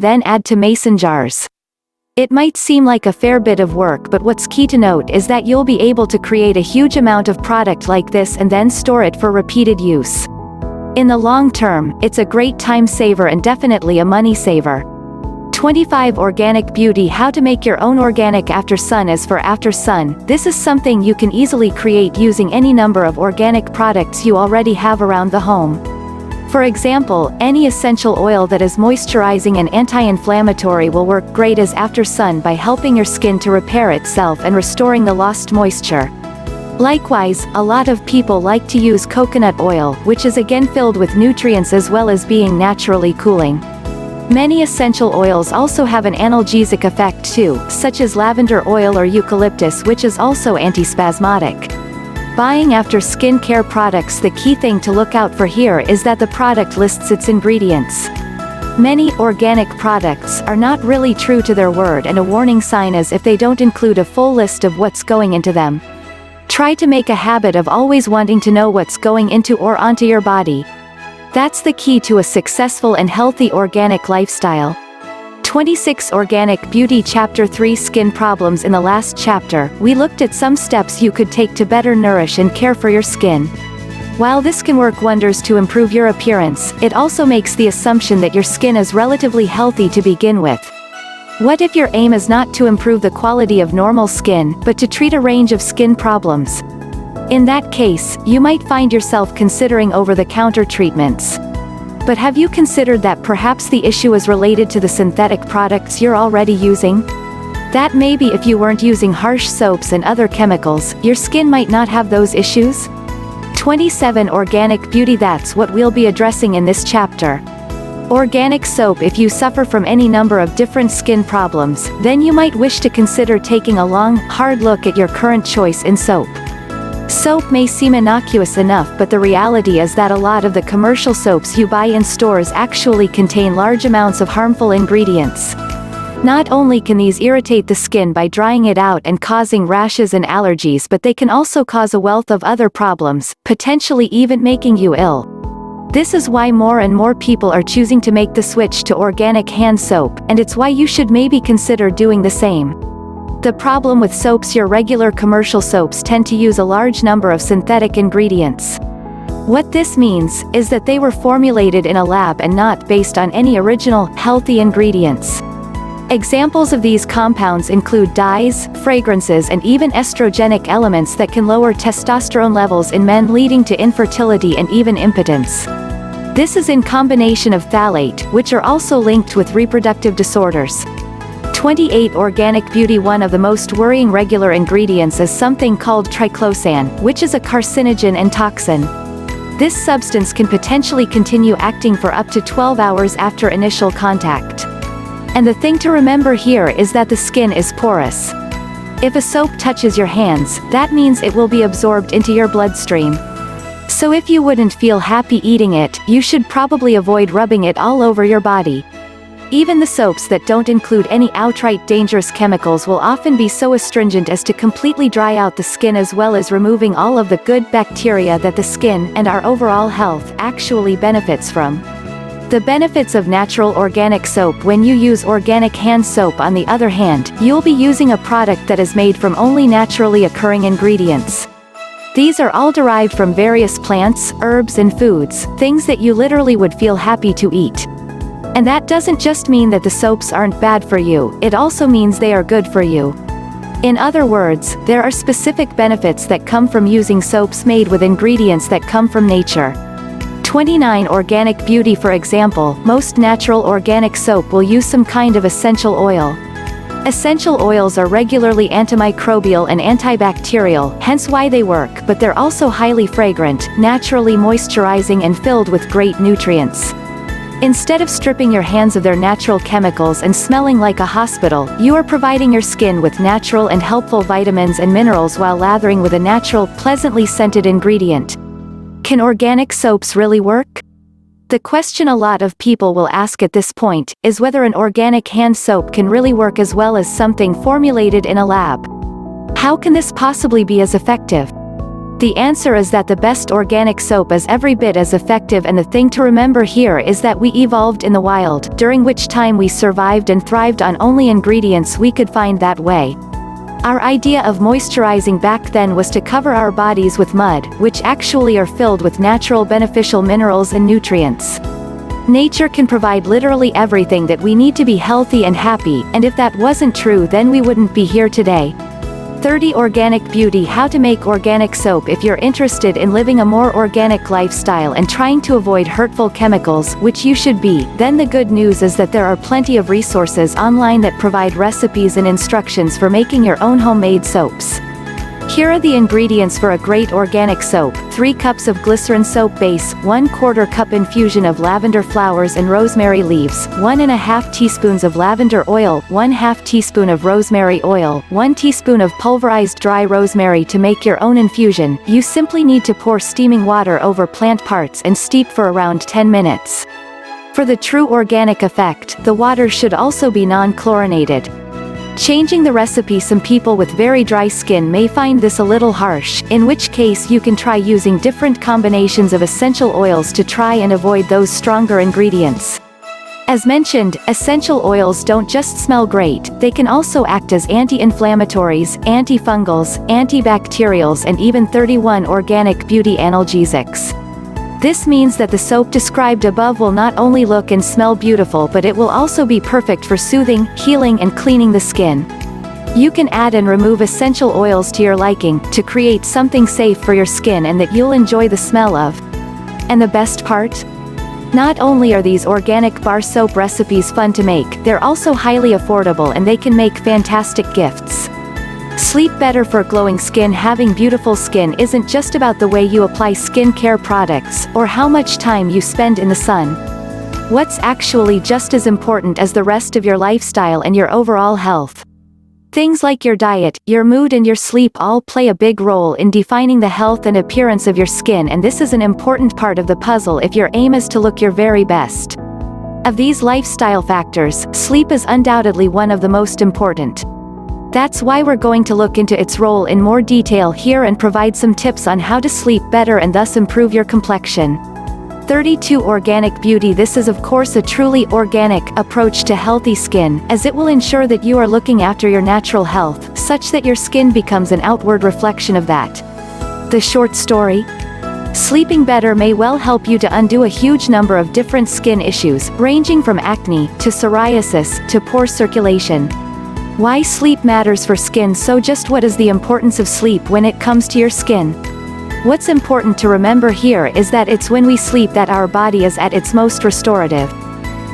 then add to mason jars. It might seem like a fair bit of work, but what's key to note is that you'll be able to create a huge amount of product like this and then store it for repeated use. In the long term, it's a great time saver and definitely a money saver. 25 Organic Beauty. How to make your own organic after sun. As for after sun, this is something you can easily create using any number of organic products you already have around the home. For example, any essential oil that is moisturizing and anti-inflammatory will work great as after sun by helping your skin to repair itself and restoring the lost moisture. Likewise, a lot of people like to use coconut oil, which is again filled with nutrients as well as being naturally cooling. Many essential oils also have an analgesic effect too, such as lavender oil or eucalyptus, which is also antispasmodic. Buying after skincare products, the key thing to look out for here is that the product lists its ingredients. Many organic products are not really true to their word, and a warning sign is if they don't include a full list of what's going into them. Try to make a habit of always wanting to know what's going into or onto your body. That's the key to a successful and healthy organic lifestyle. 26 Organic Beauty. Chapter 3 Skin Problems. In the last chapter, we looked at some steps you could take to better nourish and care for your skin. While this can work wonders to improve your appearance, it also makes the assumption that your skin is relatively healthy to begin with. What if your aim is not to improve the quality of normal skin, but to treat a range of skin problems? In that case, you might find yourself considering over-the-counter treatments. But have you considered that perhaps the issue is related to the synthetic products you're already using? That maybe if you weren't using harsh soaps and other chemicals, your skin might not have those issues? 27 Organic Beauty. That's what we'll be addressing in this chapter. Organic soap. If you suffer from any number of different skin problems, then you might wish to consider taking a long, hard look at your current choice in soap. Soap may seem innocuous enough, but the reality is that a lot of the commercial soaps you buy in stores actually contain large amounts of harmful ingredients. Not only can these irritate the skin by drying it out and causing rashes and allergies, but they can also cause a wealth of other problems, potentially even making you ill. This is why more and more people are choosing to make the switch to organic hand soap, and it's why you should maybe consider doing the same. The problem with soaps: your regular commercial soaps tend to use a large number of synthetic ingredients. What this means is that they were formulated in a lab and not based on any original, healthy ingredients. Examples of these compounds include dyes, fragrances, and even estrogenic elements that can lower testosterone levels in men, leading to infertility and even impotence. This is in combination of phthalate, which are also linked with reproductive disorders. 28 Organic Beauty. One of the most worrying regular ingredients is something called triclosan, which is a carcinogen and toxin. This substance can potentially continue acting for up to 12 hours after initial contact. And the thing to remember here is that the skin is porous. If a soap touches your hands, that means it will be absorbed into your bloodstream. So if you wouldn't feel happy eating it, you should probably avoid rubbing it all over your body. Even the soaps that don't include any outright dangerous chemicals will often be so astringent as to completely dry out the skin, as well as removing all of the good bacteria that the skin and our overall health actually benefits from. The benefits of natural organic soap. When you use organic hand soap, on the other hand, you'll be using a product that is made from only naturally occurring ingredients. These are all derived from various plants, herbs, and foods, things that you literally would feel happy to eat. And that doesn't just mean that the soaps aren't bad for you, it also means they are good for you. In other words, there are specific benefits that come from using soaps made with ingredients that come from nature. 29 Organic Beauty. For example, most natural organic soap will use some kind of essential oil. Essential oils are regularly antimicrobial and antibacterial, hence why they work, but they're also highly fragrant, naturally moisturizing, and filled with great nutrients. Instead of stripping your hands of their natural chemicals and smelling like a hospital, you are providing your skin with natural and helpful vitamins and minerals while lathering with a natural, pleasantly scented ingredient. Can organic soaps really work? The question a lot of people will ask at this point is whether an organic hand soap can really work as well as something formulated in a lab. How can this possibly be as effective? The answer is that the best organic soap is every bit as effective, and the thing to remember here is that we evolved in the wild, during which time we survived and thrived on only ingredients we could find that way. Our idea of moisturizing back then was to cover our bodies with mud, which actually are filled with natural beneficial minerals and nutrients. Nature can provide literally everything that we need to be healthy and happy, and if that wasn't true then we wouldn't be here today. 30 Organic Beauty: How to make organic soap. If you're interested in living a more organic lifestyle and trying to avoid hurtful chemicals, which you should be, then the good news is that there are plenty of resources online that provide recipes and instructions for making your own homemade soaps. Here are the ingredients for a great organic soap: 3 cups of glycerin soap base, 1/4 cup infusion of lavender flowers and rosemary leaves, 1½ teaspoons of lavender oil, 1/2 teaspoon of rosemary oil, 1 teaspoon of pulverized dry rosemary. To make your own infusion, you simply need to pour steaming water over plant parts and steep for around 10 minutes. For the true organic effect, the water should also be non-chlorinated. Changing the recipe: some people with very dry skin may find this a little harsh, in which case you can try using different combinations of essential oils to try and avoid those stronger ingredients. As mentioned, essential oils don't just smell great, they can also act as anti-inflammatories, antifungals, antibacterials, and even 31 Organic Beauty analgesics. This means that the soap described above will not only look and smell beautiful, but it will also be perfect for soothing, healing, and cleaning the skin. You can add and remove essential oils to your liking, to create something safe for your skin and that you'll enjoy the smell of. And the best part? Not only are these organic bar soap recipes fun to make, they're also highly affordable and they can make fantastic gifts. Sleep better for glowing skin. Having beautiful skin isn't just about the way you apply skincare products, or how much time you spend in the sun. What's actually just as important as the rest of your lifestyle and your overall health. Things like your diet, your mood, and your sleep all play a big role in defining the health and appearance of your skin, and this is an important part of the puzzle if your aim is to look your very best. Of these lifestyle factors, sleep is undoubtedly one of the most important. That's why we're going to look into its role in more detail here and provide some tips on how to sleep better and thus improve your complexion. 32 Organic Beauty: This is of course a truly organic approach to healthy skin, as it will ensure that you are looking after your natural health, such that your skin becomes an outward reflection of that. The short story? Sleeping better may well help you to undo a huge number of different skin issues, ranging from acne, to psoriasis, to poor circulation. Why sleep matters for skin. So just what is the importance of sleep when it comes to your skin? What's important to remember here is that it's when we sleep that our body is at its most restorative.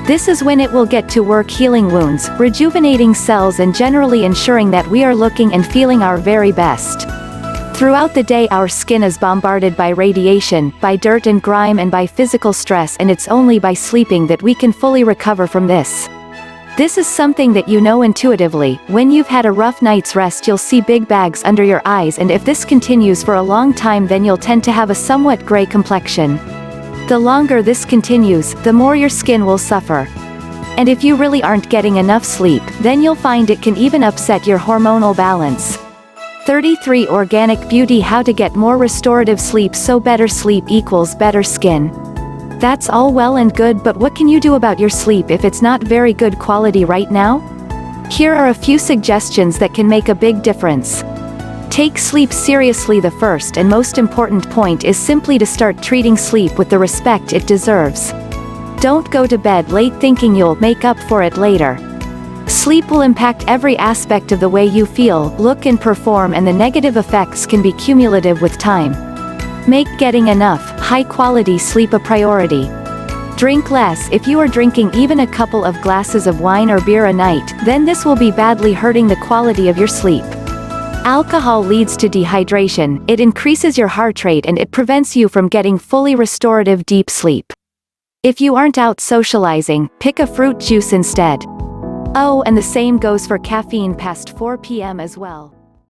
This is when it will get to work healing wounds, rejuvenating cells, and generally ensuring that we are looking and feeling our very best. Throughout the day our skin is bombarded by radiation, by dirt and grime, and by physical stress, and it's only by sleeping that we can fully recover from this. This is something that you know intuitively. When you've had a rough night's rest you'll see big bags under your eyes, and if this continues for a long time then you'll tend to have a somewhat gray complexion. The longer this continues, the more your skin will suffer. And if you really aren't getting enough sleep, then you'll find it can even upset your hormonal balance. 33 Organic Beauty: How to get more restorative sleep. So better sleep equals better skin. That's all well and good, but what can you do about your sleep if it's not very good quality right now? Here are a few suggestions that can make a big difference. Take sleep seriously. The first and most important point is simply to start treating sleep with the respect it deserves. Don't go to bed late thinking you'll make up for it later. Sleep will impact every aspect of the way you feel, look, and perform, and the negative effects can be cumulative with time. Make getting enough, high-quality sleep a priority. Drink less. If you are drinking even a couple of glasses of wine or beer a night, then this will be badly hurting the quality of your sleep. Alcohol leads to dehydration, it increases your heart rate, and it prevents you from getting fully restorative deep sleep. If you aren't out socializing, pick a fruit juice instead. Oh, and the same goes for caffeine past 4 p.m. as well.